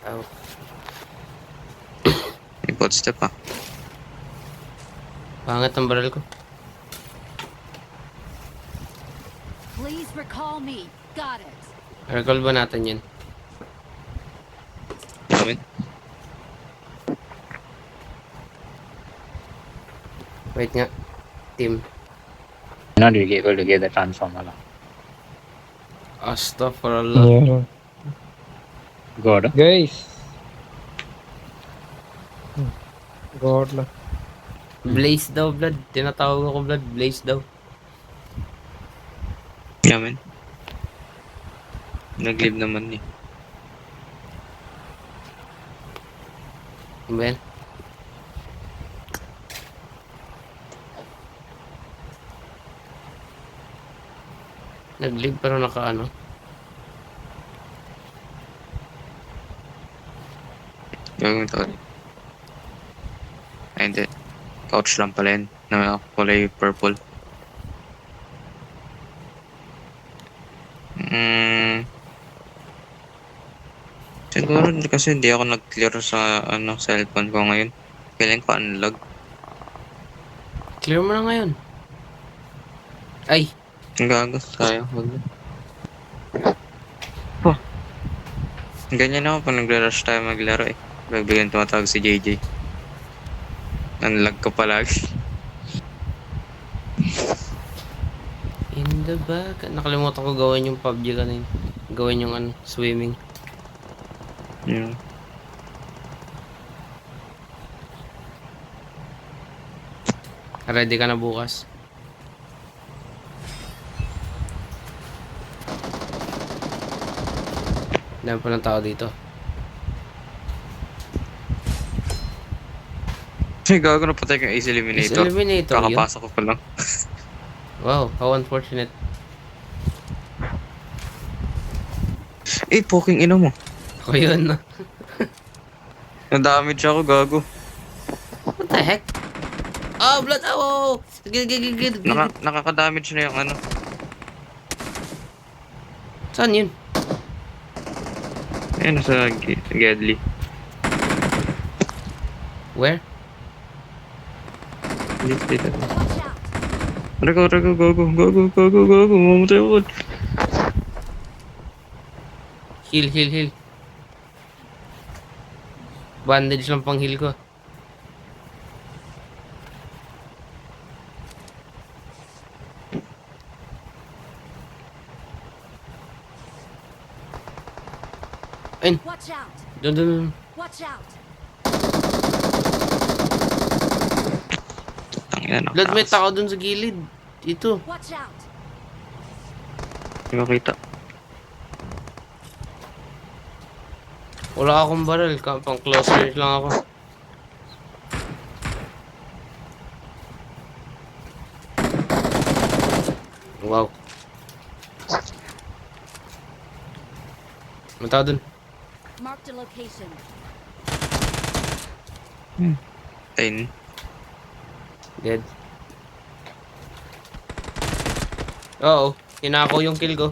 Aw. May footstep ah. Pangit ang baril ko. Please recall me. Got it. Recall ba natin yun? Namin. Wait nga. Team. You're not able to get the transformer. Astaghfirullah. Yeah. God. Guys. God lang. Blaze daw, blood. Tinatawag ako, blood. Blaze daw. Namin. Nag-leave naman eh. Ano ba yan? Nag-leave pero naka-ano? Gagawin to ulit. Ay, hindi. Couch lang pala yun. Na kulay purple. Siguro kasi hindi ako nag-clear sa cellphone ko ngayon. Kailan ko unlock. Clear mo na ngayon. Ay! Ang gago. Sayang. Wag na. Oh. Ganyan ako pag nagre-rush tayo maglaro eh. Bigyan tumatawag si JJ. Unlock ko palagi. In the back. Nakalimutan ko gawin yung PUBG kanina. Gawin yung swimming. Yeah. Ready ka na bukas? Dami pa ng tao dito. Ay, gago na patay kang Ace Eliminator. Ace Eliminator yun? Kakapasok ko pa lang. Wow, how unfortunate. Eh, poking ina mo. Ako yun, no? Na-damage ako, gago. What the heck? Oh, blood! Oh! Gil. Nakaka-damage na yung Saan yun? Ayun, sa Gedli. Where? Dito. Watch out. Rego, go. Mamatay ako. Heal. Bandage lang pang heal ko. Ayun, Watch out. doon. Watch out. Tangina, Blood, may tao doon sa gilid. Ito. Watch out. Hindi ko kita. Wala akong barrel. Pang close range lang ako. Wow. May tao doon. Mark the location. Ayun. Dead. Oo. Tinako yung kill ko.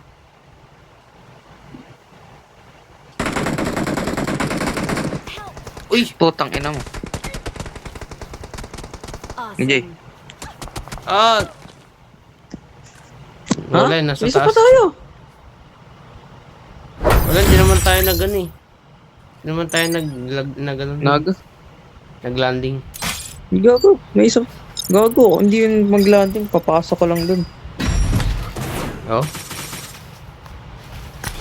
Help. Uy! Putang ina mo. Awesome. Hindi. Ah! Wala, nasa Isa taas. pa tayo. Wala, hindi naman tayo Hindi naman tayo nag-landing. Gago. May isa. Gago. Hindi yun mag-landing. Papasok ko lang dun. Oh?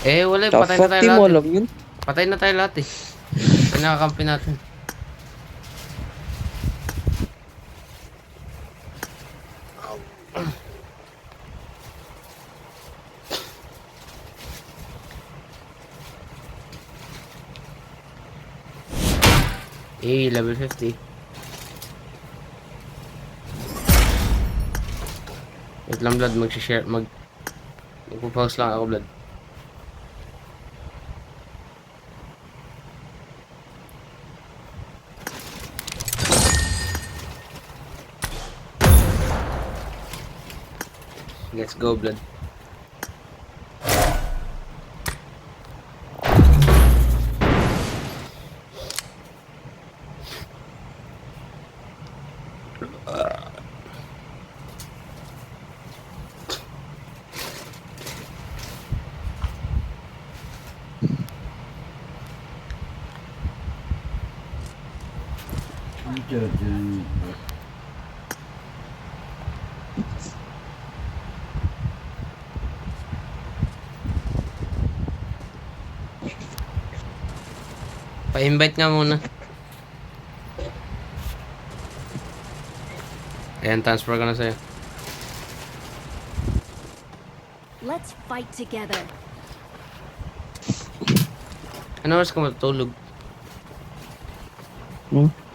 Eh, wala. The Patay na fuck tayo team mo lahat. alam yun? Patay na tayo lahat eh. Pinakakampi natin. Eh, level 50. Wait lang, blood. Mag-share. Magpo-pause lang ako, blood. Let's go, blood. Pa-invite nga muna. Ayan, transfer ko na sa'yo. Let's fight together. Ano oras ka matutulog?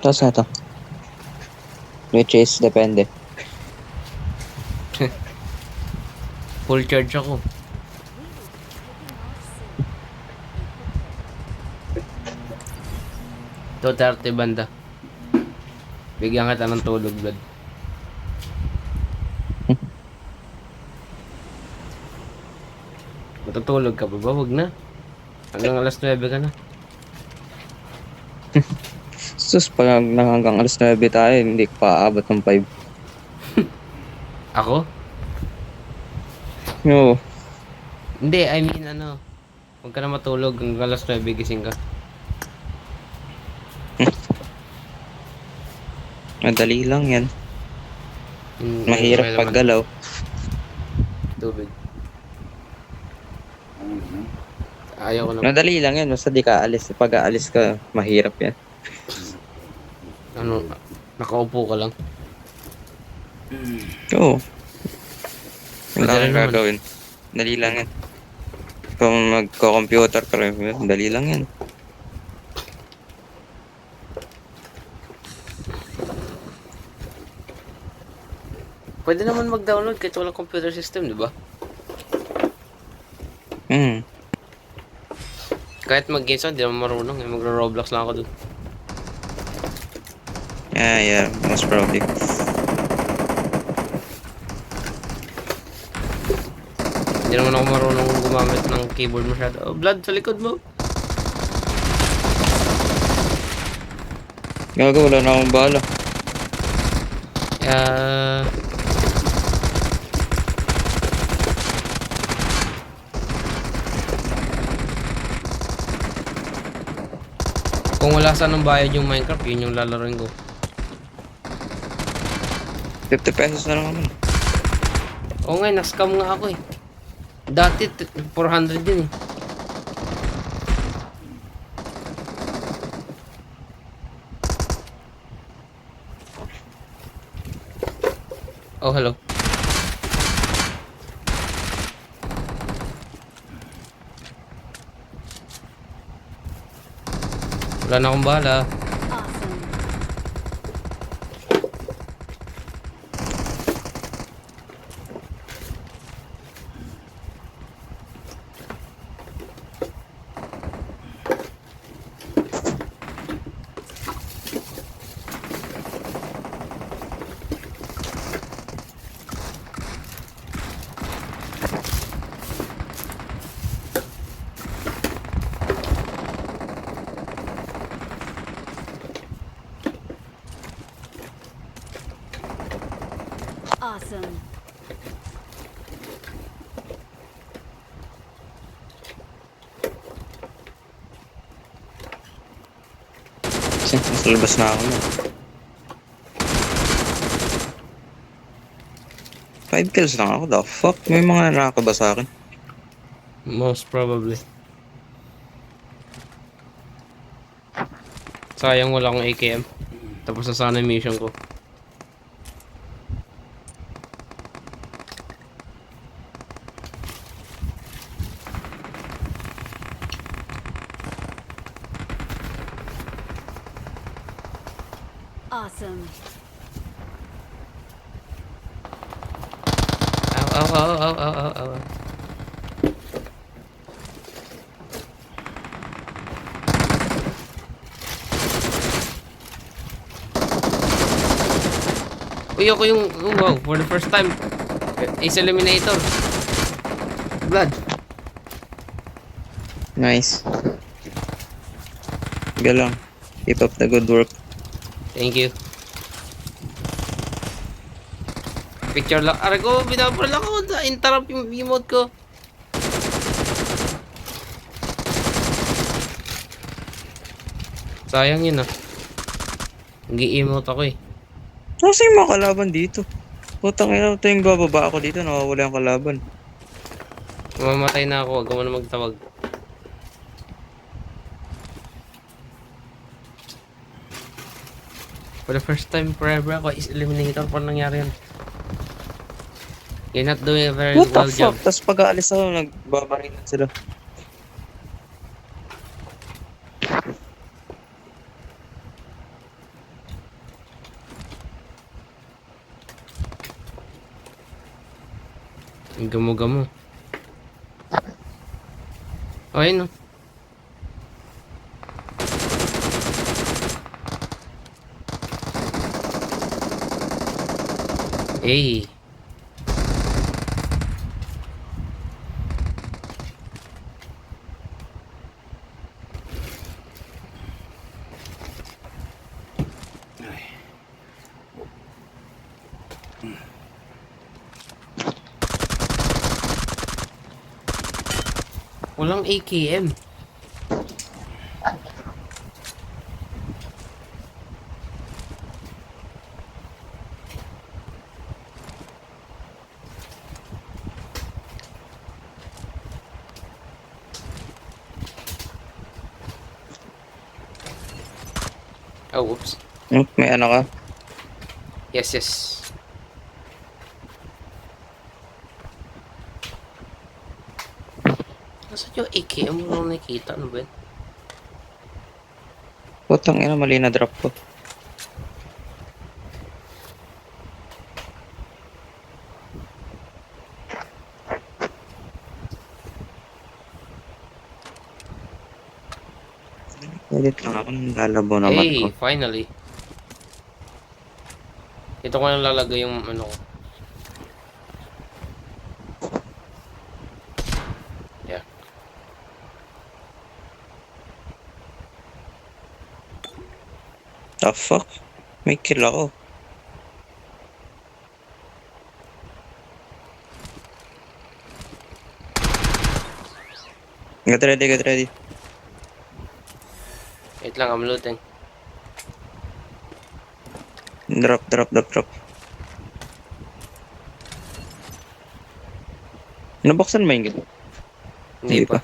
Tapos na to. Which is, depende. Full charge ako. 2:30 banda. Bigyan kita ng tulog, Blood. Matutulog ka ba? Huwag na. Hanggang alas 9 ka na. Sus, pag hanggang alas 9 tayo, hindi pa aabot ng 5. Ako? Oo. Hindi, I mean ano. Huwag ka na matulog. Hanggang alas 9 gising ka. Madali lang yan. Okay Mahirap naman. paggalaw. Tubig. Ayaw ko na. Madali lang yan, basta di ka alis. Pag aalis ka, mahirap yan. Ano, nakaupo ka lang. Oo. Wala Madali kang naman. gagawin. Dali lang yan. Kung magko-computer ka rin, dali lang yan. Pwede naman mag-download kahit walang computer system, di ba? Kahit mag-games ako, di naman marunong. Mag-Roblox lang ako dun. Yeah, most probably. Hindi naman ako marunong gumamit ng keyboard masyado. Oh, Blood, sa likod mo. Gago, wala na akong bala. Kung wala sanang bayad yung Minecraft, yun yung lalaroin ko. 50 pesos na lang naman. Oo nga, na-scam nga ako eh. Dati, 400 din eh. Oh, hello. Wala na akong bala. Awesome. Awesome. Kasi nasa labas na ako na. 5 kills lang ako, the fuck? May mga nanaka ba sa akin? Most probably. Sayang wala akong AKM. Tapos na sana yung mission ko. Awesome. Ow. Uy, ako yung, oh, wow, for the first time, Ace Eliminator. Blood. Nice. Galang. Keep up the good work. Thank you. Picture lang. Aray ko, binabra lang ako. Na-interrupt yung emote ko. Sayang yun ah. Nag-i-emote ako eh. Kasi yung mga kalaban dito. Putang ina, ito yung bababa ako dito, nawawala yung kalaban. Mamamatay na ako, huwag ka mo na magtawag. For the first time forever ako is eliminator. Paano nangyari yan? You're not doing a very What the well fuck? job. Tapos pag-aalis ako, nagbabarilan sila. Ang gamo-gamo. O, ayun o. Hey. Walang AKM. Oh, whoops. May ano ka? Yes, yes. Nasaan yung AKM? Walang nakikita. Ano ba yun? Putang ina, mali na drop ko. Ulit lang ako ng lalabo naman ko. Hey, finally. Ito ko na lalagay yung ano ko. Yeah. The fuck? May kill ako. Get ready, get ready. Wait lang, I'm looting. Drop, drop, drop, drop. Nabuksan mo yung gito? Hindi pa.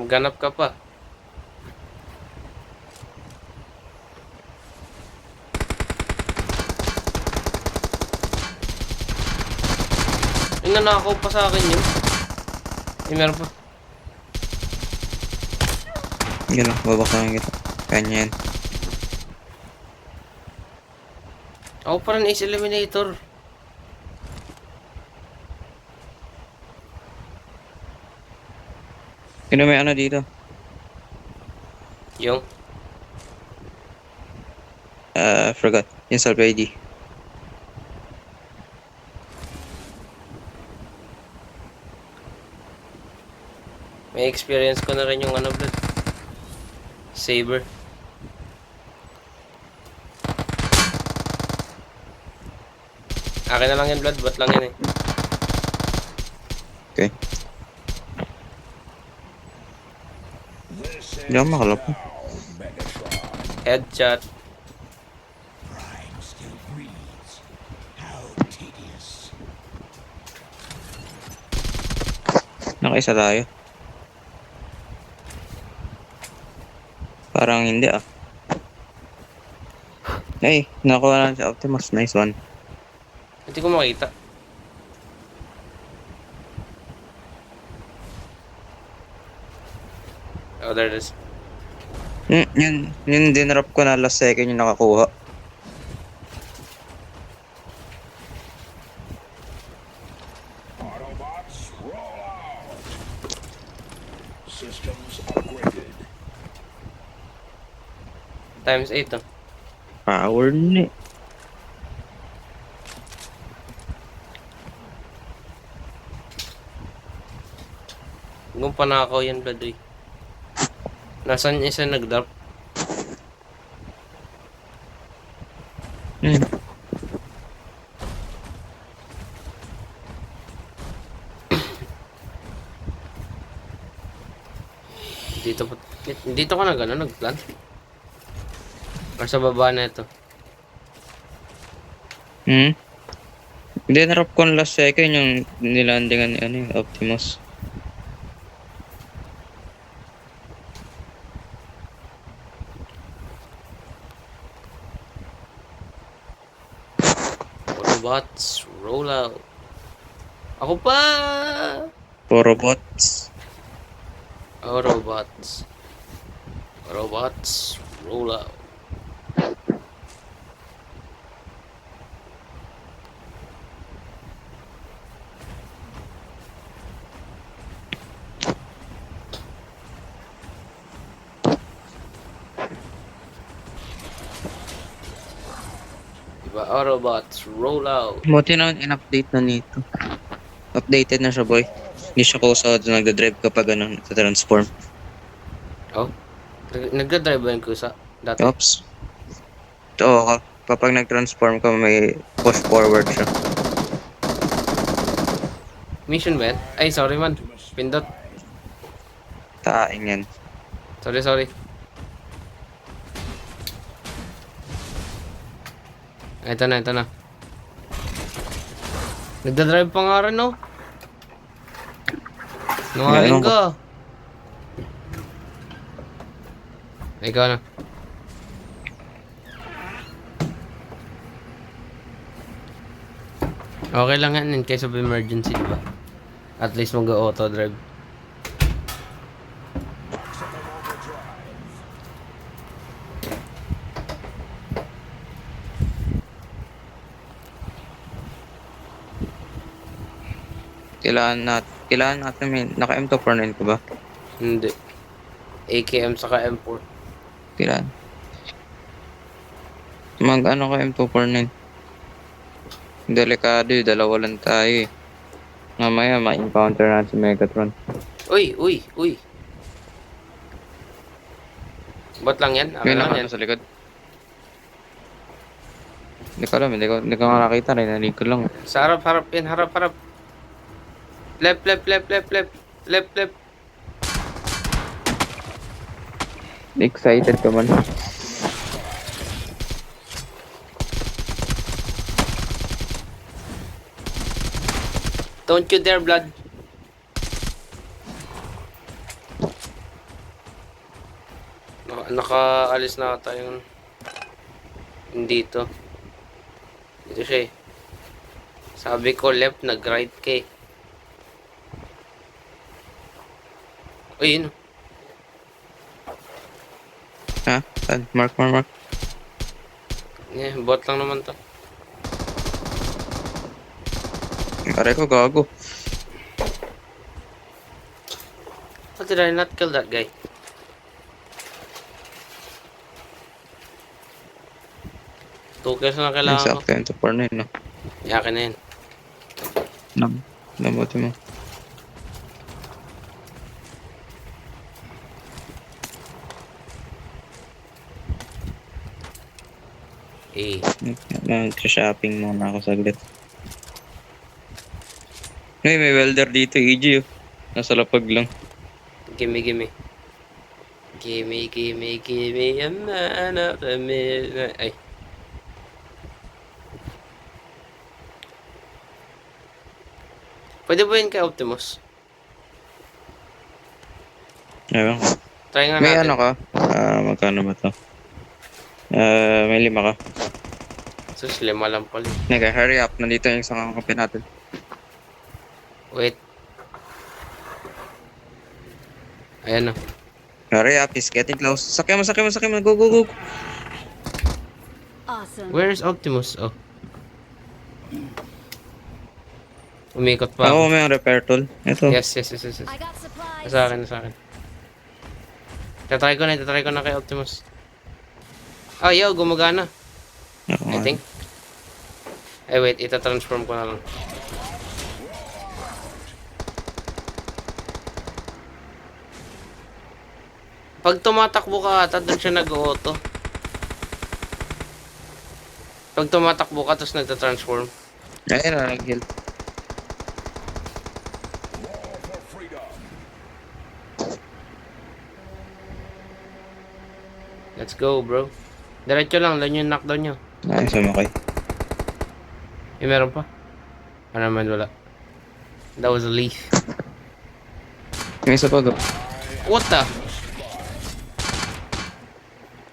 Maghanap ka pa. Ay, nanakaw pa sa akin yun. Ay, meron pa. Gano'n, babaksan yung gito. Kanya yan. Ako pa rin is eliminator. Sino may ano dito? Yung. Forgot. Yung self ID. May experience ko na rin yung ano, blood. Saber. Akin na lang yan, blood. Bot lang yan eh. Okay. Hindi ako makalap. Headshot. Nakaisa tayo. Parang hindi ah. Ay, nakuha na si Optimus. Nice one. Hindi ko makita. Oh, there it is. Yun dinrop ko na last second yung nakakuha. Autobots, roll out! Systems upgraded. Times 8 oh. Power ni. Kung panakaw yan, blood eh. Nasaan isa nag-drop? Hmm. Dito ka na gano'n, nag-plant? Or sa baba na ito? Hindi, narap ko last second yung nilandingan ni ano, yung Optimus. Autobots, roll out. Ako pa! Puro bots. Autobots. Autobots, roll out. Diba, Autobots, roll out. Buti na in-update na nito. Updated na siya, boy. Hindi siya kusod, nagda-drive kapag ano, nagta-transform. Oh? Nagdadrive ba yung kusa? Dati? Oops. Oo, kapag nag-transform ka, may push forward siya. Mission ba yan? Ay, sorry man. Pindot. Taing yan. Sorry. Ito na. Nagdadrive pa nga rin, no? Nungaling Ayun. ka. Ikaw na. Okay lang yan in case of emergency, diba? At least mag-auto drive. Kailangan natin may naka-M249 ka ba? Hindi. AKM saka M4. Kailangan. Mag-ano ka M249? Delikado eh, dalawa lang tayo eh. Mamaya ma-encounter natin si Megatron. Uy! Ba't lang yan? Akin May lang nakano yan. sa likod. Hindi ko alam, hindi ko nga nakita rin, narinig ko lang. Sa harap yan, harap. Left. Excited ka man. Don't you dare, blood. Nakaalis na ata yung dito. Dito siya eh. Sabi ko left, nag-right ka eh. Uy, yun. Ha? Saan? Mark. Yeah, bot lang naman to. Pare ko, gago. How did I not kill that guy? Two kills na kailangan ko. Exacto, ito for na yun, no? Yakin na yun. Nabuti mo. Eh, Nag-shopping muna ako saglit. May welder dito, EG, oh. Nasa lapag lang. gimme. Gimme a man of the midnight. Ay. Pwede ba yun kay Optimus? Ewan ko. Try nga May natin. ano ka? Magkano ba to? May 5 ka. Sus, 5 lang pala. Nega, hurry up. Nandito yung isang kape natin. Wait. Ayan na. Hurry up, he's getting close. Sakay mo. Go. Awesome. Where is Optimus? Oh. Umikot pa Ako ako. may repair tool. Ito. Yes. I got supplies. Sa akin. Tatry ko na kay Optimus. Oh, yo, gumagana. Ako I nga. think. Ay, wait. Ita-transform ko na lang. Pag tumatakbo ka ata, doon siya nag-auto. Pag tumatakbo ka, tapos nagta-transform. Ayun na, nag-heal. Roll for freedom. go, bro. Diretso lang yung knockdown nyo. Ay, sumakay. Eh, meron pa. Ano naman, wala. That was a leaf. May isa pa, go. What the?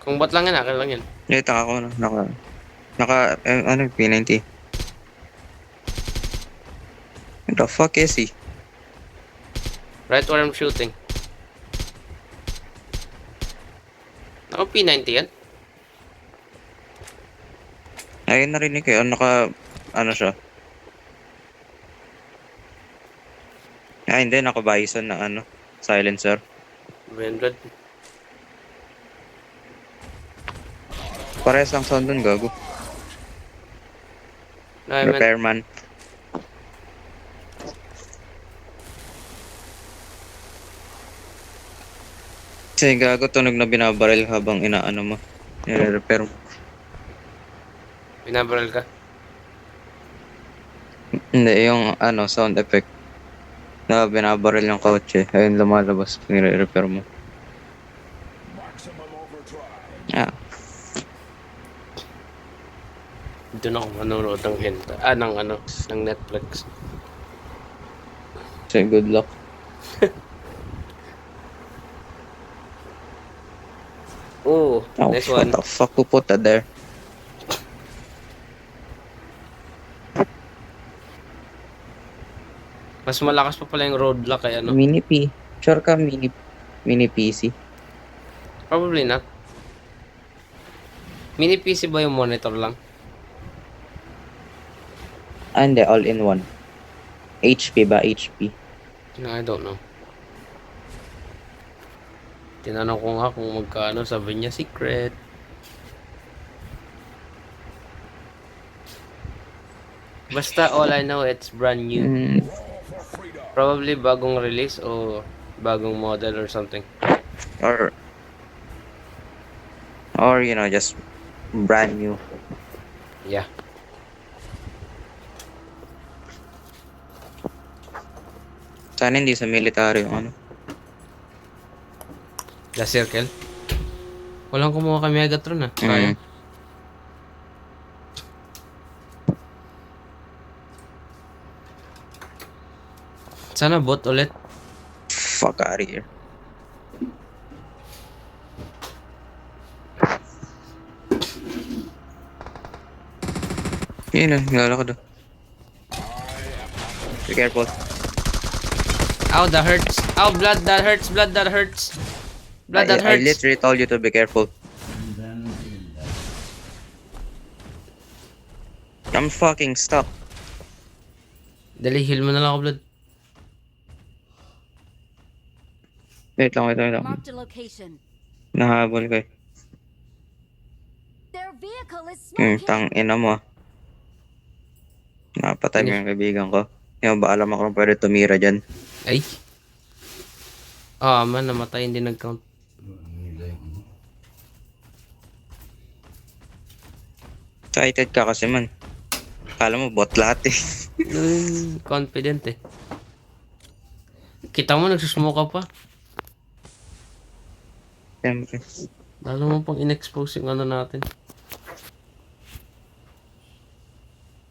Kung bot lang yan, akin lang yan. Dito ako, no? Ano, P90. What the fuck is he? Right where I'm shooting. Naka P90 yan? Ayun, narinig ko yun. Ano siya? Hindi. Naka-bison na ano. Silencer. Branded. Parehas lang sound dun, gago. No, I meant, Repairman. Kasi gago, tunog na binabaril habang inaano mo. Nire-repair mo. binabaril ka. Hindi, yung ano, sound effect. Na binabaril yung kotse. Ayun, lumalabas. Nire-repair mo. Maximum overdrive. Ah, Doon ako manonood ng ng Netflix. say good luck. Oh, Oh, nice what one. the fuck, who put that there? Mas malakas pa pala yung roadblock kay ano. Mini P. Sure ka, mini PC. Probably not. Mini PC ba yung monitor lang? Hindi, all in one. HP ba? HP. No, I don't know. Tinanong ko nga kung magkano, sabi niya secret. Basta all I know, it's brand new. Mm, Probably bagong release o bagong model or something. or, just brand new. Yeah. Sana hindi sa military yung ano. The Circle. Walang kumuha kay Megatron ah. Sayang. Mm. Sana bot ulit. Fuck out of here. Yun na, nalala ko doon. Be careful. Ow, that hurts. Ow, blood that hurts. Blood that hurts. Blood that I hurts. literally told you to be careful. I'm fucking stuck. Dali, heal mo na lang ako, blood. Wait lang. Marked a location. Nahabol ko eh. Their vehicle is smoking. Tang ina mo. Napatay mo yung kaibigan ko. Yung ba alam ako kung pwede tumira dyan. Ay. Ah, man, namatay, hindi nag-count. Excited ka kasi man. Kala mo bot lahat eh. Confident eh. Kita mo, nagsusmoke ka pa. Siyempre. Lalo mo pang in-expose yung ano natin.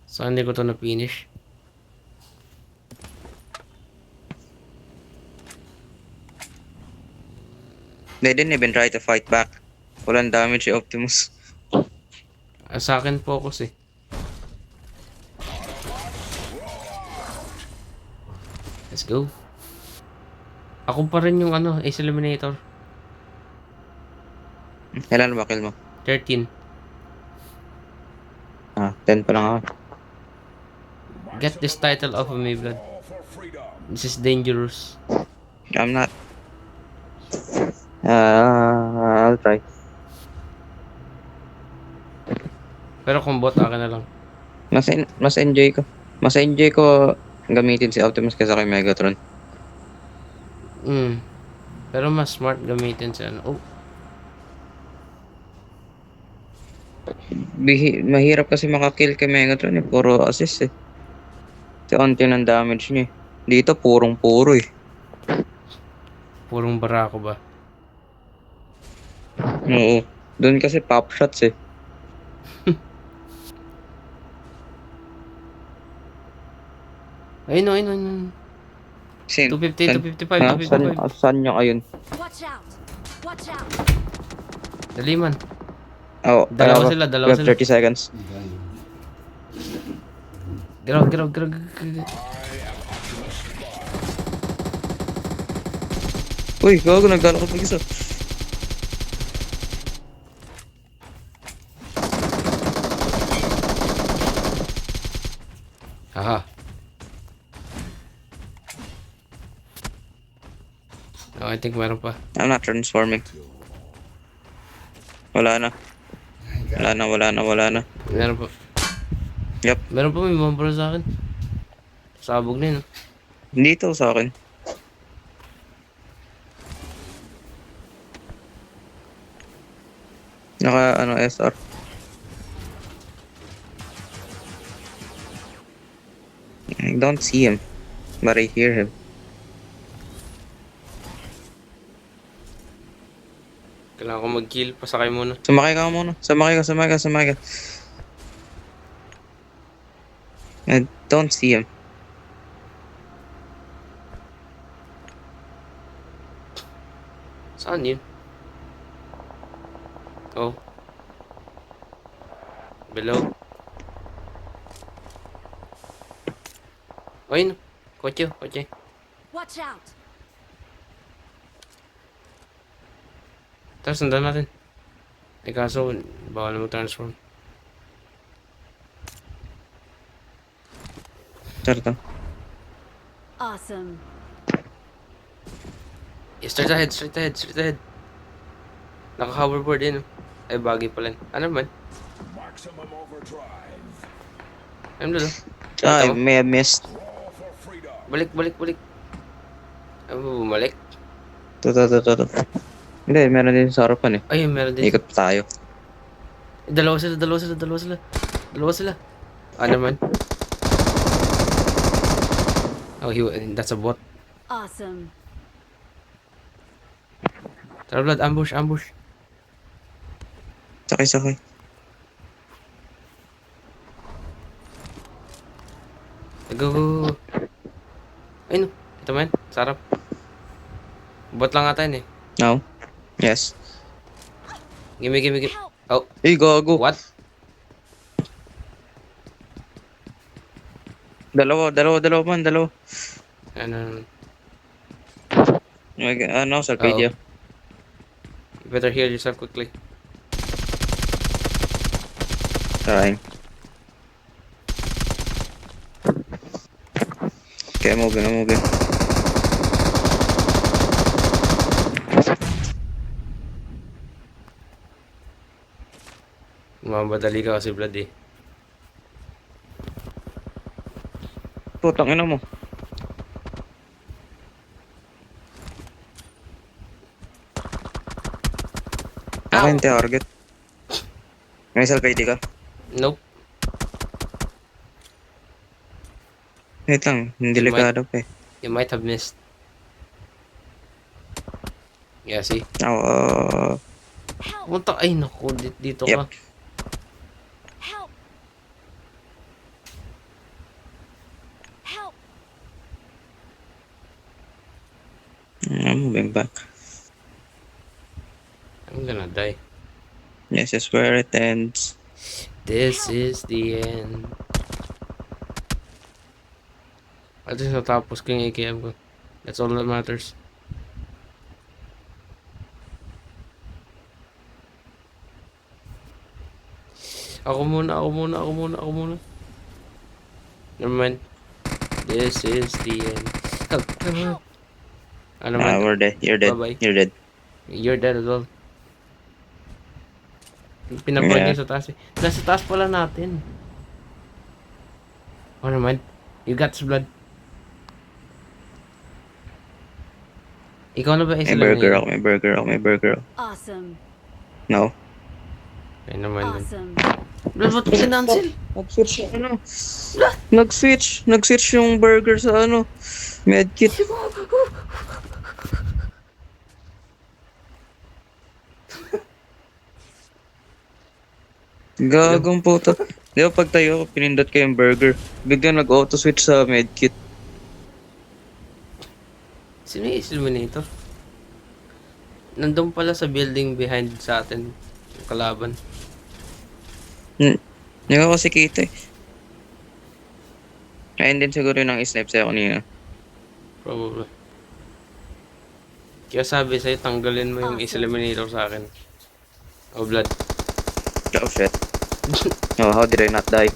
Saan hindi ko to na-finish? They didn't even try to fight back. Walang damage si Optimus. Ah, sa akin focus eh. Let's go. Ako pa rin yung ano, Ace Eliminator. Kailan ba kill mo? 13. 10 pa lang ako. Get this title off of me, blood. All for freedom. This is dangerous. I'm not. I'll try. Pero kung bot, akin na lang. Mas enjoy ko. Mas enjoy ko gamitin si Optimus kaysa kay Megatron. Pero mas smart gamitin si ano. Oh, Mahirap kasi makakill kay Megatron eh. Puro assist eh. Kasi onti ng damage niya eh. Dito purong-puro eh. purong barako ba? Oo. Doon kasi pop shots eh. Ayun, ayun, ayun. Sin? 250, 255, Ha? 255. Saan yung ayun? Watch out! Watch out! Dali man. Oh, Dalawa ano ba? sila, dalawa We have sila. 30 seconds. Giraw, giraw, giraw. Uy, gago, naglalakad mag-isa. Haha. Oh, I think meron pa. I'm not transforming. Wala na. Wala na. Meron pa. Yep. Meron pa, may bumper sa akin. Sabog na yun. Dito sa akin. Naka, SR. I don't see him, but I hear him. Kailangan ko mag-kill. Pasakay muna. Sumakay ka muna. Sumakay ka. I don't see him. Saan yun? Oh. Below. Ayun. Kotse. Watch out! Tara, sundan natin. Eh kaso, bawal mo transform. Tarta. Awesome. Yeah, straight ahead. Naka-hoverboard yun. Ay, bagay pala. Ano man? Maximum overdrive. Ano doon? I may have missed. Roll for freedom. Balik. Ano ba bumalik? Ito. Hindi, meron din sa harapan eh. Ayun, meron din. Ikot tayo. Dalawa sila. Ano man? Oh, that's a bot. Awesome. Tara, Vlad, ambush. Sakay. Go. Ayun, ito man. Sarap. Bot lang ata yun eh. No? Yes. Gimme. Help! Oh, Hey, gago. what? Dalawa man. Ano? Sa video. You better heal yourself quickly. Trying. Okay, I'm moving. Mamadali ka kasi, Vlad eh. Putang ina mo. Ako yung target. May salpati ka? Nope. Wait lang, hindi delikado pa eh. You might have missed. Yeah, see? Help! Punta, ay naku, dito Yep. ka. Help! Help! I'm moving back. I'm gonna die. This is where it ends. This is the end. At least natapos ko yung AKM ko. That's all that matters. Ako muna. Never mind. This is the end. Help. Ano man? We're dead. You're dead. Bye-bye. You're dead. You're dead as well. Pinapload Yeah. niya sa taas eh. Nasa taas pala natin. Oh naman. You got some blood. Ikaw na ba isa May lang burger ngayon? ako, may burger ako. Awesome. No. Ay naman. Awesome. Blood, ba't kinancel? Nag-switch yung burger sa medkit. Gagong puto. Di ba pag tayo, pinindot ko yung burger. Biglang nag-auto switch sa medkit. Sino yung Illuminator? Nandun pala sa building behind sa atin. Yung kalaban. Hindi ko kasi kita eh. Ayun din siguro yung nang-snipe sa'yo kanina. Probably. Kaya sabi sa'yo, tanggalin mo yung Awesome. Illuminator sa akin. Oh, blood. Oh shit. Oh, how did I not die?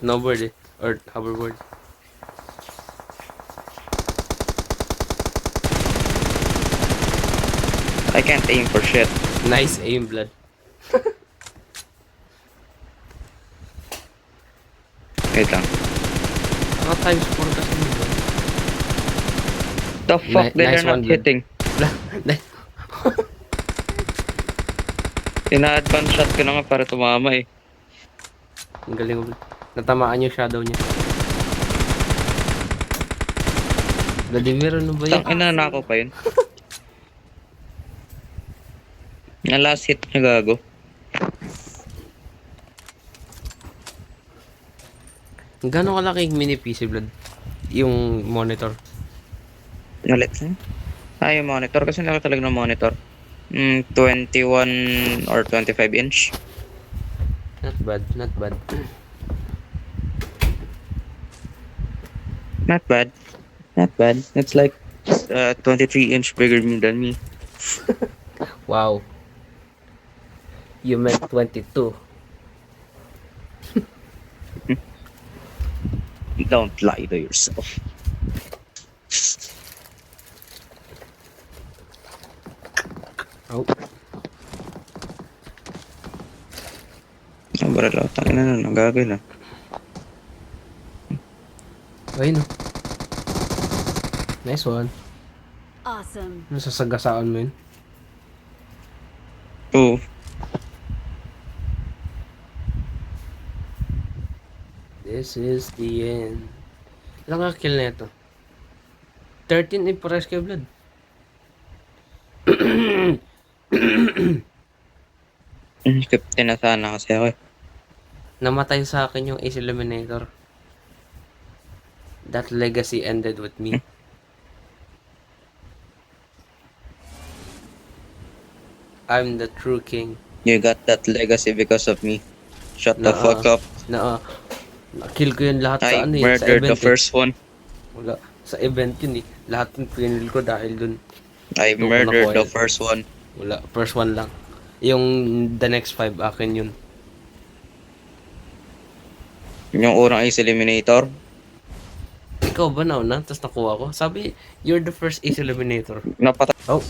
Snowboard eh. Or hoverboard. I can't aim for shit. Nice aim, blood. Wait lang. Saka times 4 kasi mo, blood. The fuck, they Nice are not one, blood. hitting. Ina-advance shot ko na nga para tumama eh. Ang galing mo, blood. Natamaan yung shadow niya. Vladimir, ano ba yan? Tangina na ako pa yun. Na last hit niya gago. Gano'ng kalaki yung mini PC, blood? Yung monitor. Ulit. Yung monitor. Kasi laki talaga ng monitor. 21 or 25 inch. Not bad, not bad. Not bad. Not bad. It's like 23 inch bigger than me. Wow. You meant 22. Don't lie to yourself. Oh. Ang baralaw. Tangina na. Nagagay na. Ayun, oh. Nice one. Awesome. Nasasagasaan mo yun. Oo. This is the end. Ilang kill na ito? 13 impress kay blood. Fifteen na sana kasi ako eh. Namatay sa akin yung Ace Eliminator. That legacy ended with me. I'm the true king. You got that legacy because of me. Shut the Na, fuck up. Na-kill ko yun lahat sa I ano eh. Sa murdered event the first one. Wala. Sa event yun eh. Lahat ng pinil ko dahil dun. I Doon ko murdered nakuha the yun. first one. Wala. First one lang. Yung the next 5 akin yun. Yung unang Ace Eliminator. Ikaw ba nauna? Tapos nakuha ko? Sabi, you're the first Ace Eliminator. Napatay Oh.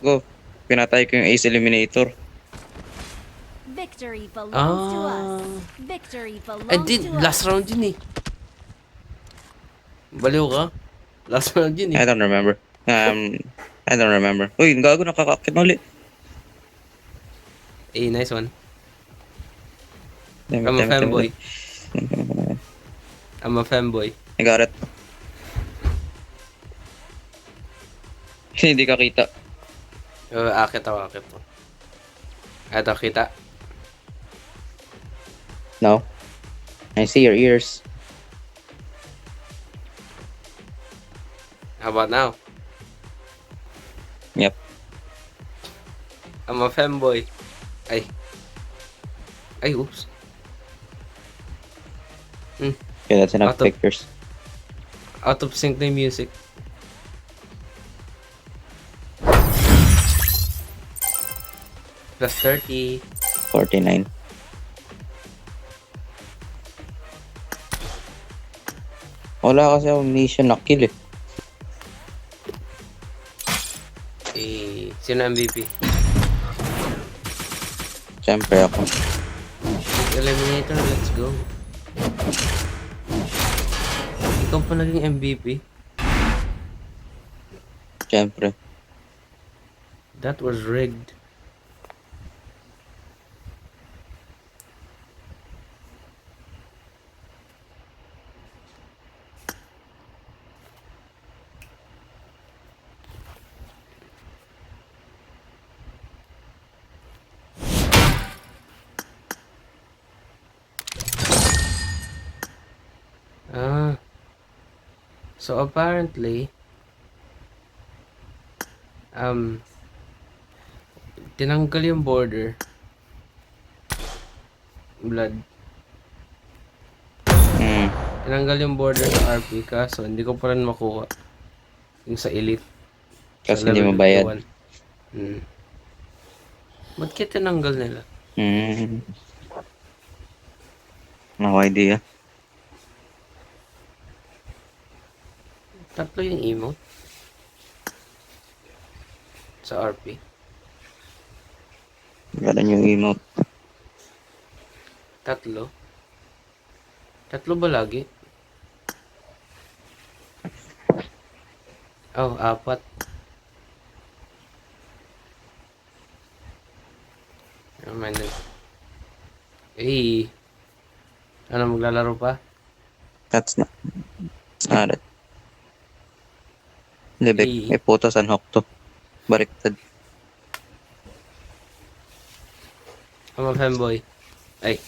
ko. Pinatay ko yung Ace Eliminator. Victory belongs to us. Ah. Victory belongs I did. to us. Last round yun eh. Baliw ka? Last round yun eh. I don't remember. I don't remember. Uy, gago nakakakit na ulit. Eh, nice one. Damn it, I'm a damn it, damn it. fanboy. I'm a fanboy. I got it. Hindi ka kita. Akit ako, akit ako. Eto, kita. No. I see your ears. How about now? Yep. I'm a fanboy. Ay. Ay, oops. Okay, that's enough Auto. pictures. Out of sync na yung music. Plus 30. 49. Wala kasi akong mission na kill eh. Eh, sino MVP? Siyempre ako. Eliminator, let's go. Ikaw pa naging MVP? Siyempre. That was rigged. So apparently, tinanggal yung border. Blood. Hmm. Tinanggal yung border sa RP kaso hindi ko pa rin makuha. Yung sa elite. Kasi Sa hindi level mo bayad. 51. Ba't kaya tinanggal nila? Hmm. No idea. Tatlo yung emote. Sa RP. Ganun yung emote. Tatlo. Tatlo ba lagi? Oh, 4. Naman nun. Eh. Ano, maglalaro pa? That's not it. Libek. Eh. May puto sa hook to. Baliktad. I'm a fanboy. Ay.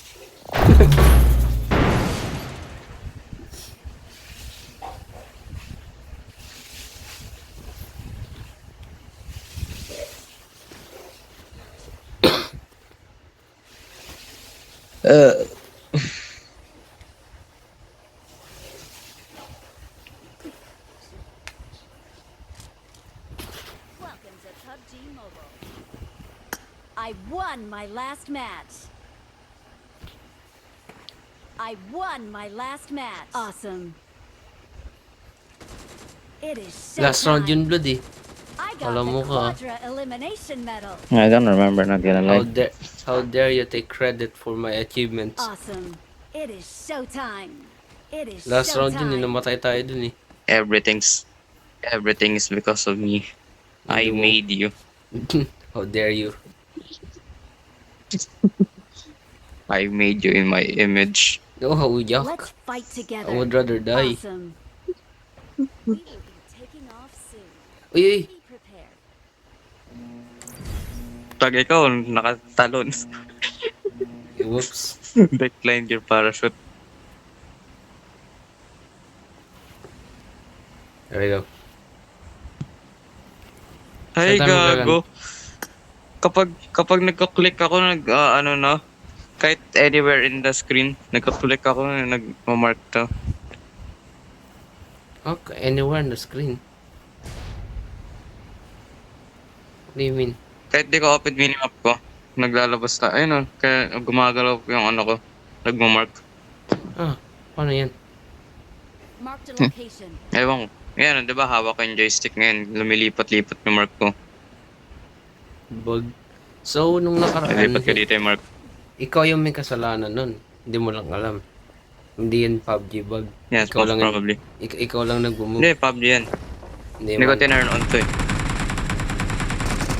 Welcome to PUBG Mobile. I won my last match. I won my last match. Awesome. It is Last round yun, showtime. Blood eh. I got Alam the mo ka. Quadra Elimination Medal. I don't remember, not gonna How dare you take credit for my achievements. Awesome. It is showtime. It is Last round yun, showtime. namatay tayo dun eh. Everything is because of me. I Hindi mo. made you. How dare you. I made you in my image. Oh, how yuck. Let's fight I together. would rather die. Awesome. We will be taking off soon. Uy, uy. Be prepared. Pag ikaw, nakatalon. Whoops. Decline your parachute. There we go. Ay, Saan tayo gago. Kapag nagka-click ako, kahit anywhere in the screen, nagka-click ako, nag-mark to. Okay, anywhere on the screen. What do you mean? Kahit di ko open minimap ko, naglalabas na. Ayun kaya gumagalaw yung ano ko, nagmamark. Ah, paano yan? Marked a location. Ewan ko. Yan, di ba hawak ko yung joystick ngayon, lumilipat-lipat yung mark ko. Bug. So, nung nakaraan, Lipat ka dito yung mark. ikaw yung may kasalanan nun. Hindi mo lang alam. Hindi yan PUBG bug. Yes, ikaw most lang, probably. Ikaw lang nag-move. Hindi, PUBG yan. Hindi ko man. tinurn on to eh.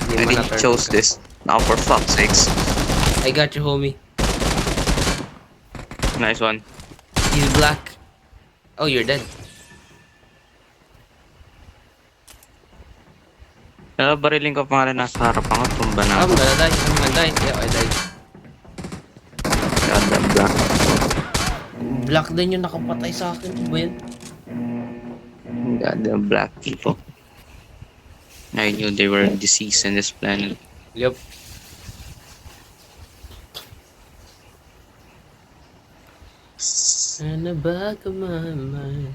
Hindi I man didn't na-turn chose ka. this. Now for fuck's sakes. I got you, homie. Nice one. He's black. Oh, you're dead. Bariling ko pa nga rin nasa harapan ko, tumba na I'm ako. gonna die. I'm gonna die. Yeah, I died. Goddamn black. Black din yung nakapatay sa akin. Ano ba yan? Goddamn black people. I knew they were deceased in this planet. Yup. In the back of my mind.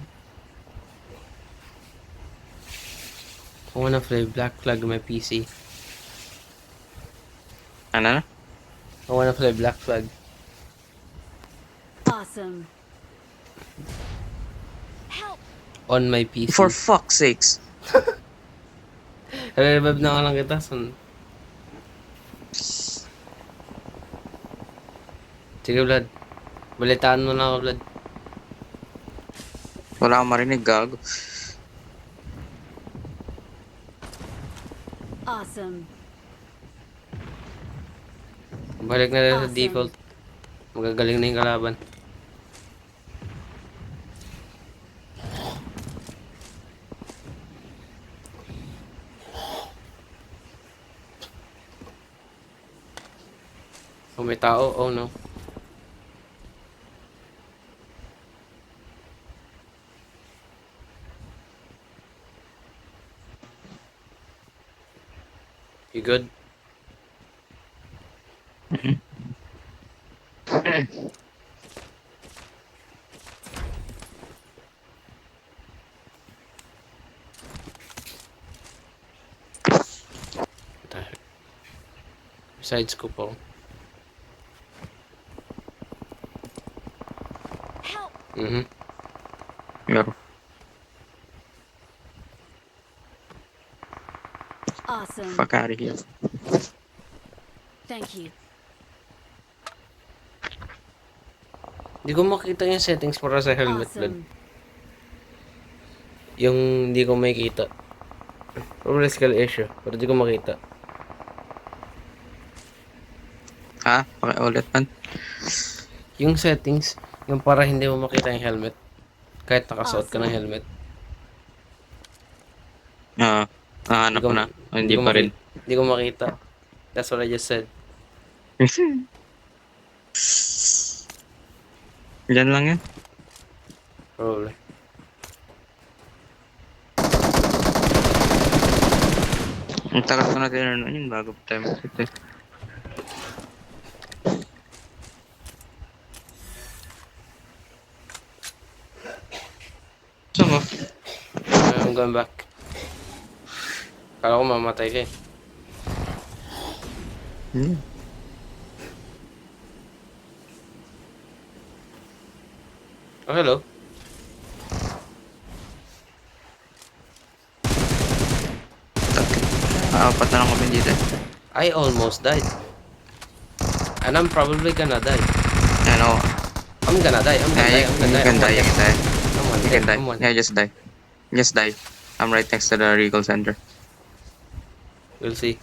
I wanna play Black Flag on my PC. Ano na? I wanna play Black Flag. Awesome. Help! On my PC. For fuck's sakes. Revive na nga lang kita. Sige, Vlad. Balitaan mo na ako, Vlad. Wala akong marinig, gago. Awesome. Balik na rin sa Awesome. default. Magagaling na yung kalaban. Kung may tao, oh no. You good? What the heck? Side scoop ako. Help! Mhm. Meron. Awesome. Fuck out of here. Thank you. Hindi ko makita yung settings para sa helmet, blood. Awesome. Yung hindi ko makita. Probably skill issue, pero hindi ko makita. Ha? Pakiulit man. Yung settings, yung para hindi mo makita yung helmet. Kahit nakasuot ka ng helmet. Hanap ko na. Hindi ko pa rin. Hindi ko makita. That's what I just said. Diyan lang yan. Probably. Ang tagal ko na tinanong yun bago pa tayo mag-sit eh. So mo? I'm going back. Kala ko mamatay ka eh. Oh, hello. Apat na lang kami dito. I almost died. And I'm probably gonna die. Ano? I'm gonna die. I'm gonna die. I'm gonna die. You can die, you can die. I'm one You dead. can die. I'm one Yeah, dead. just die. Just die. I'm right next to the recall center. We'll see.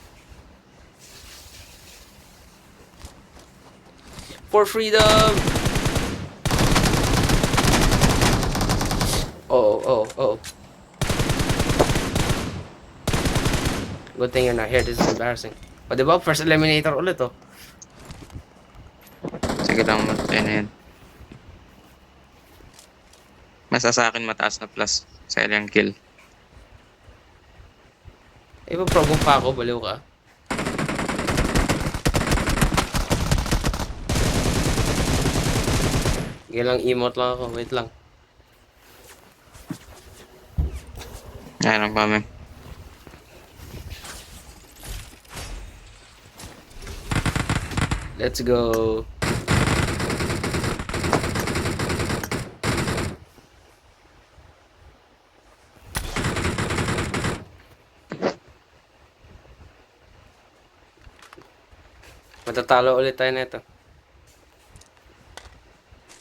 For freedom! Oh. Good thing you're not here. This is embarrassing. O, diba? First eliminator ulit, oh. Sige lang, matay na yan. Masa sa akin mataas na plus sa ilang kill. Eh, progo pa ako. Baliw ka. Sige lang, emote lang ako. Wait lang. Ayan ang kami. Let's go. Matatalo ulit tayo nito.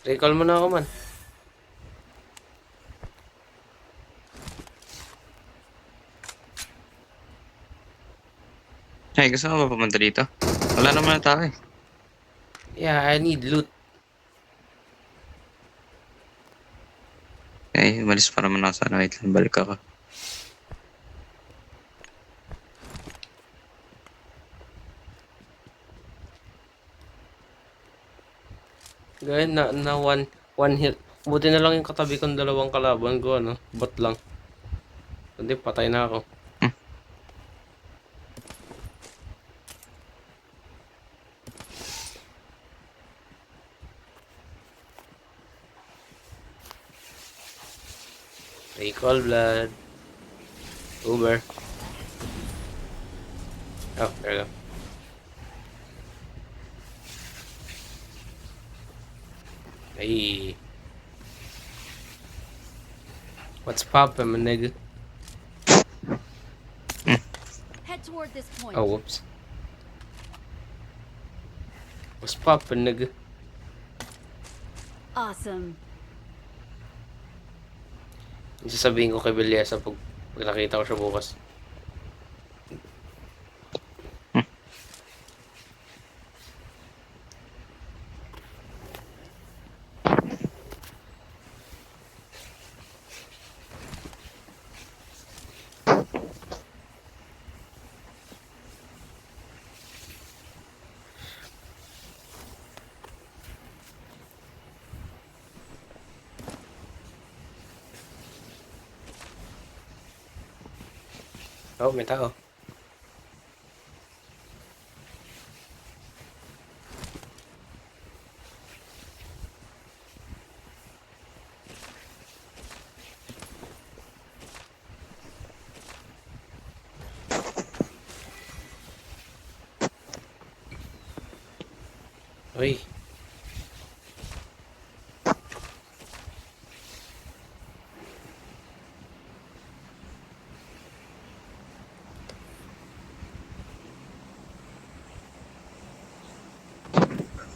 Recall mo na ako, man. Ay, gusto mo ba pumunta dito? Wala naman na tao eh. Yeah, I need loot. Ay, umalis pa naman ako sana. Wait lang, balik ako. Gaya na one hit. Buti na lang yung katabi kong dalawang kalaban ko, ano. Bot lang. Hindi, patay na ako. Recall blood. Uber. Oh, there you go. Hey. What's poppin', my nigga? Head toward this point. Oh, whoops. What's poppin', nigga? Awesome. Yung sasabihin ko kay Belyesa pag nakita ko siya bukas. Oh, may tao. Uy.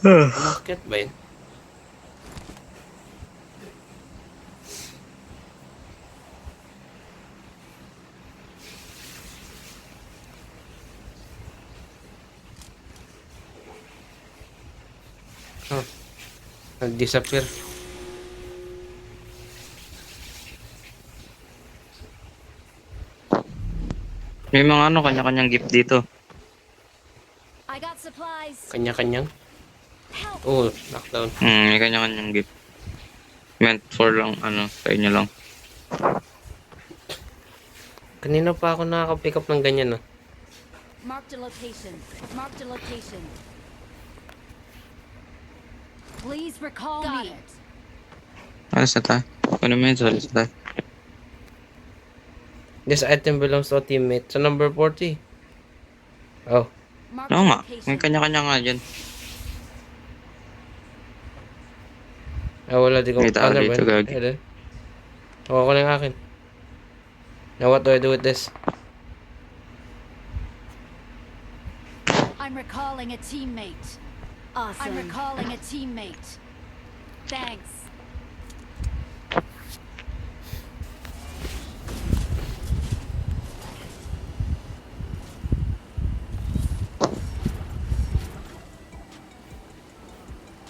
Umakyat ba yun? Huh. Nag-disappear. May mga ano, kanya-kanyang gift dito. I got supplies. Kanya-kanyang. Help. Oh, knockdown. May kanya-kanyang gift. Meant for lang, ano, sa inyo lang. Kanina pa ako nakaka-pick up ng ganyan, no? Marked a location. Marked a location. Please recall me. Alas na tayo. Kunin mo yun, alas na tayo. This item belongs to a teammate. So, number 40. Oh. Marked Oo a nga, may location. kanya-kanya nga dyan. Ah, wala. Di ko. May tao never dito, mind. gagi. Ayun. Hawa ko na yung akin. Now, what do I do with this? I'm recalling a teammate. Awesome. I'm recalling a teammate. Thanks.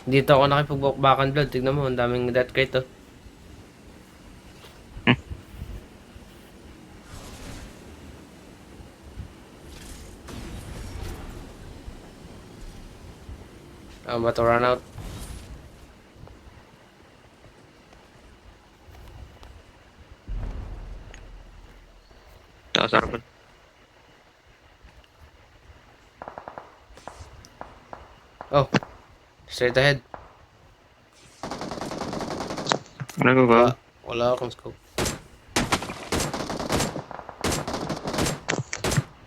Dito ako nakipag-bakbakan blood. Tignan mo, ang daming death crate, oh. I'm about to run out. Taas harapan. Oh. Straight ahead. Ano ko ba? Wala akong scope.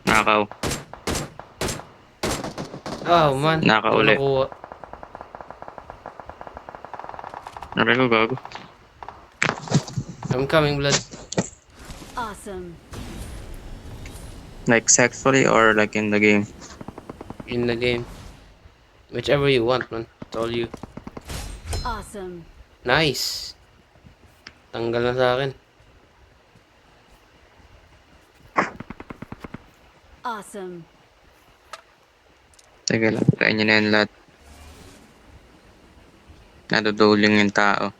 Nakaw. Oh, man. Nakauli. Nakuha. Ano ko gago? I'm coming, blood. Awesome. Like sexually or like in the game? In the game. Whichever you want, man. It's all you. Awesome. Nice. Tanggal na sa akin. Awesome. Teka lang, kain nyo na yan lahat. Naduduling yung tao.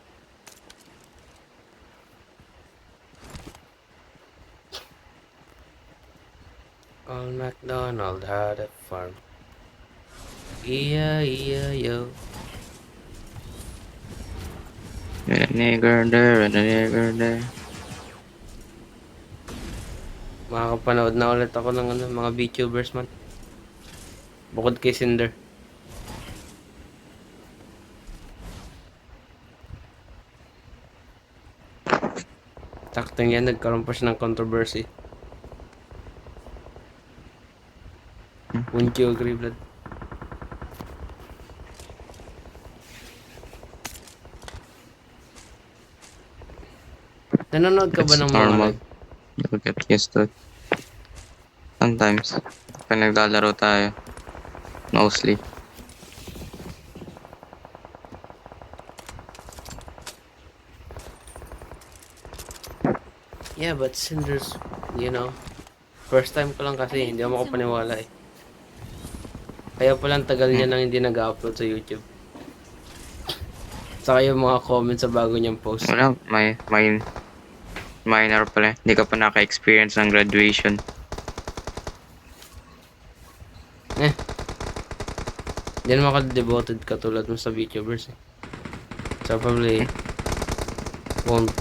Old MacDonald had a farm. E-I-E-I-O. And a nigger there, and a nigger there. Makakapanood na ulit ako ng ano, mga VTubers, man. Bukod kay Cinder. Taktong yan, nagkaroon pa siya ng controversy. Wouldn't you agree, blood? Nanonood ka ba It's ng mga normal. live? You'll get used to it. Sometimes, pag naglalaro tayo, mostly. Yeah, but Cinder's, you know, first time ko lang kasi, hindi ako makapaniwala eh. Kaya palang tagal niya nang hindi nag-upload sa YouTube. Saka yung mga comments sa bago niyang post. Wala, may minor pala. Hindi ka pa naka-experience ng graduation. Hindi naman ako devoted katulad mo sa VTubers eh. So probably won't.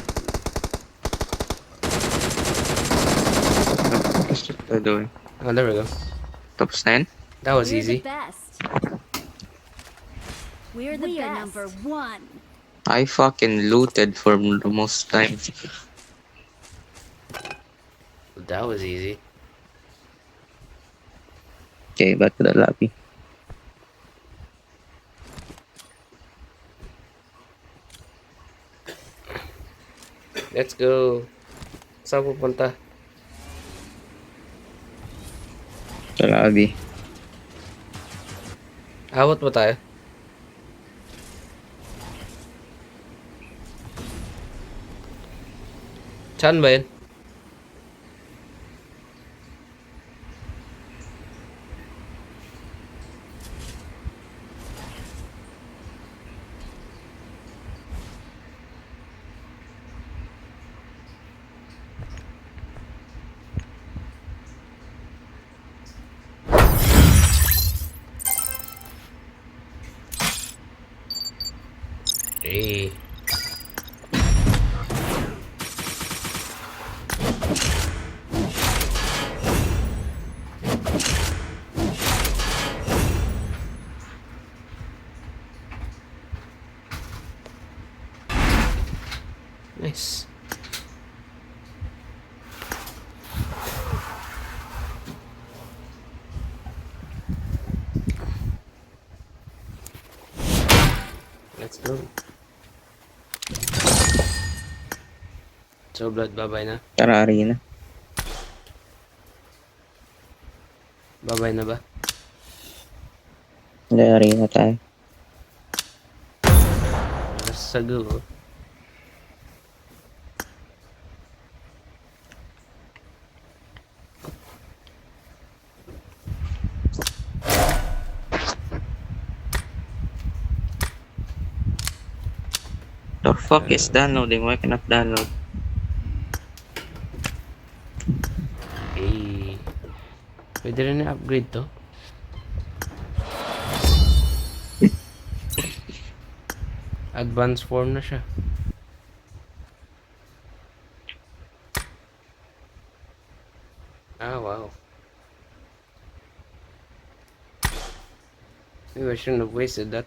What's that doing? Oh, there we go. Tapos na yun? That was We're easy. the best. We're the best. Number one. I fucking looted for the most time. That was easy. Okay, back to the lobby. Let's go. Saan pupunta? Sa lobby. Awat ba tayo? Saan ba yun? Eh. Nice. Let's go. So, Blood, babay na. Tara, arena. Babay na ba? Hindi, arena tayo. Let's go. The fuck is downloading? Why cannot download? Eh. Pwede rin i-upgrade to. Advanced form na siya. Ah, wow. Maybe I shouldn't have wasted that.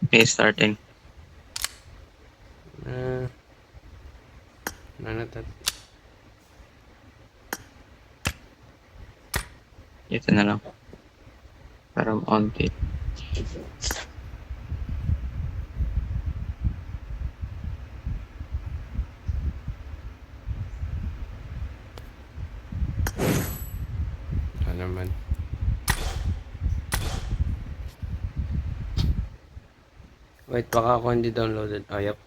Okay, starting. None of that. Ito na lang. Para on it. Ano naman. Wait, baka ako hindi downloaded. Oh, yep.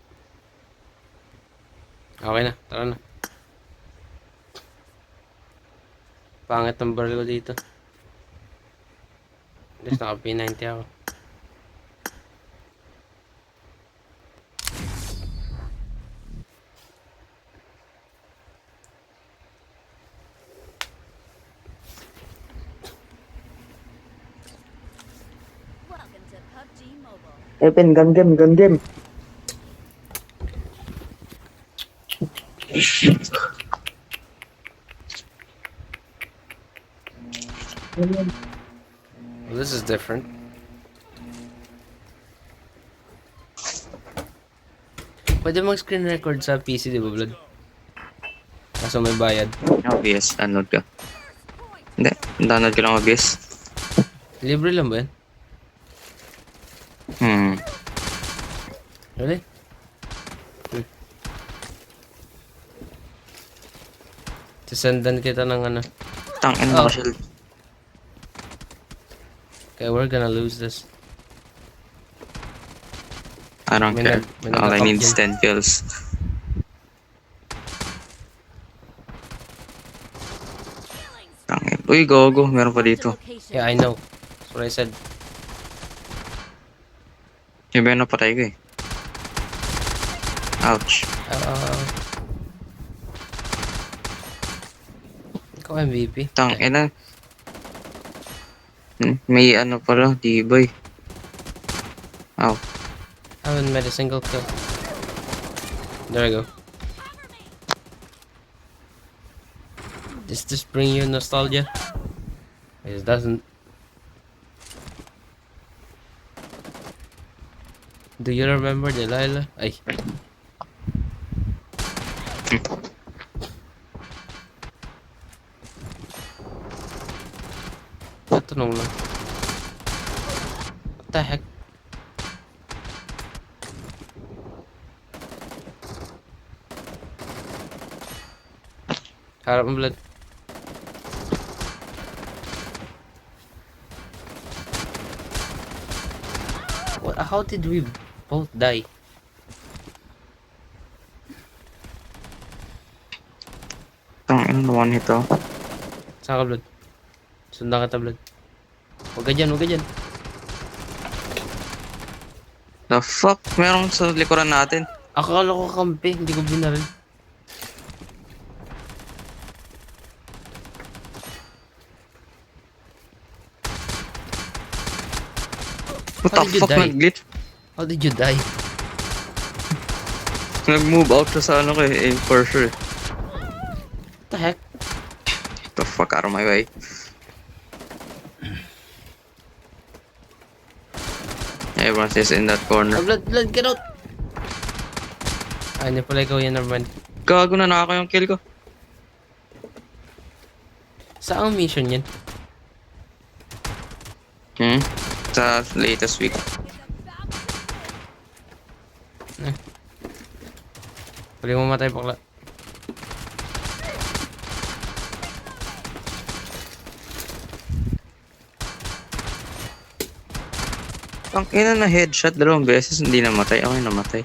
Okay na, tara na. Pangit ang barrel ko dito. Just naka P90 ako. Welcome to PUBG Mobile. Open gun game, gun game. Well, this is different. Pwede mag-screen record sa PC, di ba, Blood? Kaso may bayad. OBS, download ka. Hindi, download ka lang OBS. Libre lang ba yan? Really? Sisendan kita ng ano. Tangin Oh. mo shield. Okay, we're gonna lose this. I don't May care. nag- may All I nagka-top need is yan. 10 kills. Tangin. Uy, gogo. Meron pa dito. Yeah, I know. That's what I said. Yung ba napatay ko eh. Ouch. Ikaw MVP. Tangin na. May ano pala, D-boy. Ow. I haven't made a single kill. There I go. Does this bring you nostalgia? It doesn't. Do you remember Delilah? Ay. Tatanong lang. What the heck? Harap mo, Blood. How did we both die? Tangin, one hit ako. Saan ka, Blood? Sundan kita, Blood. Huwag ka dyan, huwag ka dyan. The fuck? Merong sa likuran natin. Akala ko kampi, hindi ko binaril. What How the did you fuck, die? nag-glitch? How did you die? Nag-move out siya sa ano ko eh, for sure. What the heck? Get the fuck out of my way. Everyone is in that corner. Oh, Blood, get out! Ay, hindi pala ikaw yan, naman. Gago na naka yung kill ko. Saan mission yan? Sa latest week. Pwede mo matay, bakla. Ang ina na headshot 2 beses, hindi namatay. Ako yung namatay.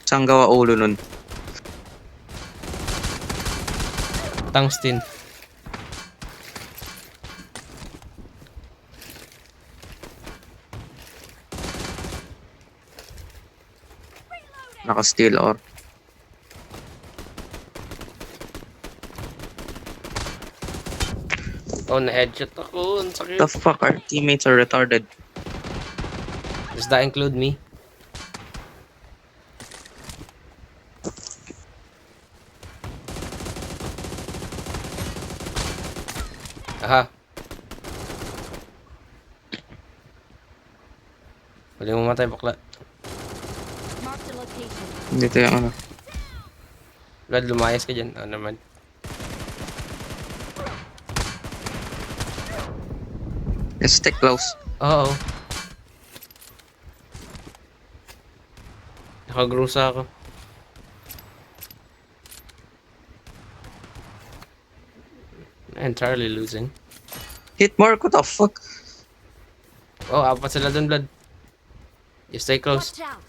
Saan gawa ulo nun? Tungsten. Naka-steal or... Oh, na-headshot ako. Ang sakit. The fuck, our teammates are retarded. Does that include me? Aha. Pwede mo matay, bakla. Mark the location. Dito yung ano. Blood, lumayas ka dyan. Ano naman. Let's stick close. Oo. Nakagrusa ako. Entirely losing. Hit mark, what the fuck? Oh, apat sila dun, Blood. You stay close. Watch out.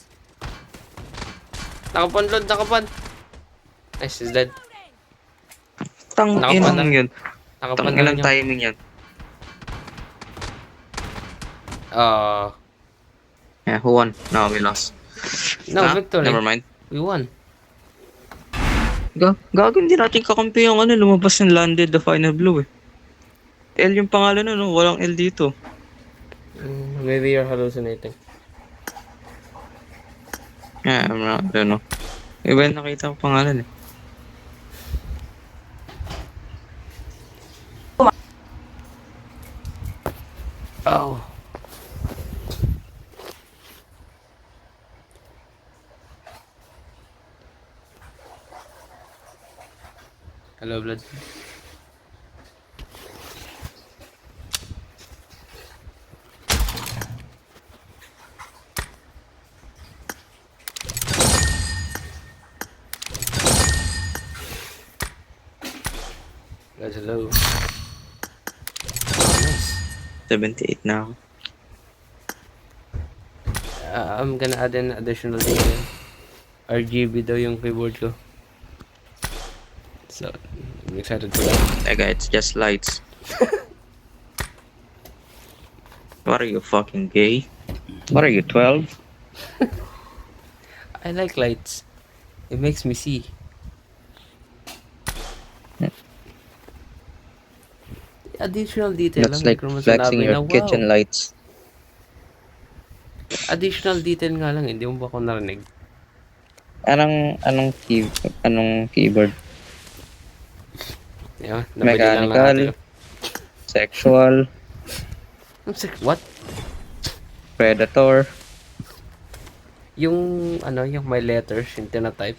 Nakapan, Blood, nakapan. Nice, he's dead. Tang Nakapan inang na. yun. Nakapan Tang na inang lang yun. timing yan. Yeah, who won? No, we lost. No, Ah, victory. Never mind. We won. Gago, hindi natin kakampi yung ano, lumabas yung landed the final blue eh. L yung pangalan nun, no? Walang L dito. Maybe you're hallucinating. Yeah, I don't know. Iba yung nakita ko pangalan eh. Oh. Hello, Blood. Guys, hello. Oh, nice. 78 na ako. I'm gonna add an additional detail. RGB daw yung keyboard ko. So, I'm excited for that. Teka, it's just lights. What are you, fucking gay? What are you, 12? I like lights. It makes me see. Additional detail That's lang. like Hindi ko naman flexing sinabi your na, kitchen wow. lights. Additional detail nga lang. Hindi mo ba ako narinig? Anong keyboard? Yeah, nabili lang Mechanical, natin. sexual, What? predator. Yung, ano, yung my letters, yung tinatype.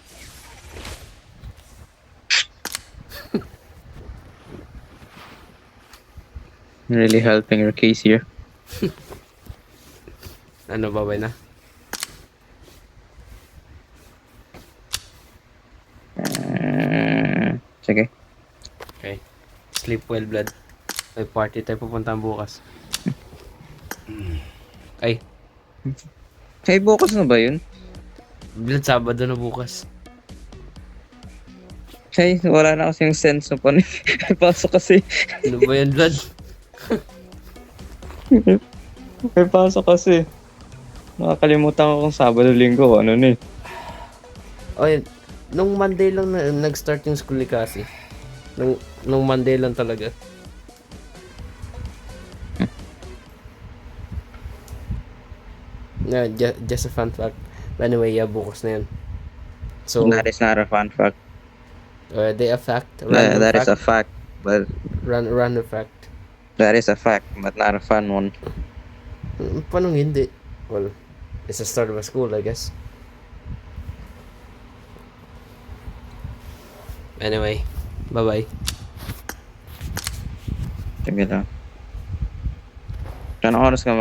Really helping your case here. Ano, babay na? Sige. Okay. Sleep well, blood. May party tayo pupuntahan bukas. Ay, Hey, bukas na ba yun? blood, Sabado na bukas. Hey, wala na kasing sense na pa. Pasok kasi. Ano ba yan, blood? May pasok kasi. Nakakalimutan ko kung Sabado, Linggo. Ano na eh. Oh, yun. Nung Monday lang nag-start yung school ni Cassie. Nung Monday lang talaga. No, just a fun fact. But anyway, yeah, bukas na yun. So, That is not a fun fact. they a fact. Random That is fact. a fact. But Random fact. that is a fact, but not a fun one. Paano hindi? Well, it's the start of a school, I guess. Anyway, bye-bye. Sige lang. Anong oras ka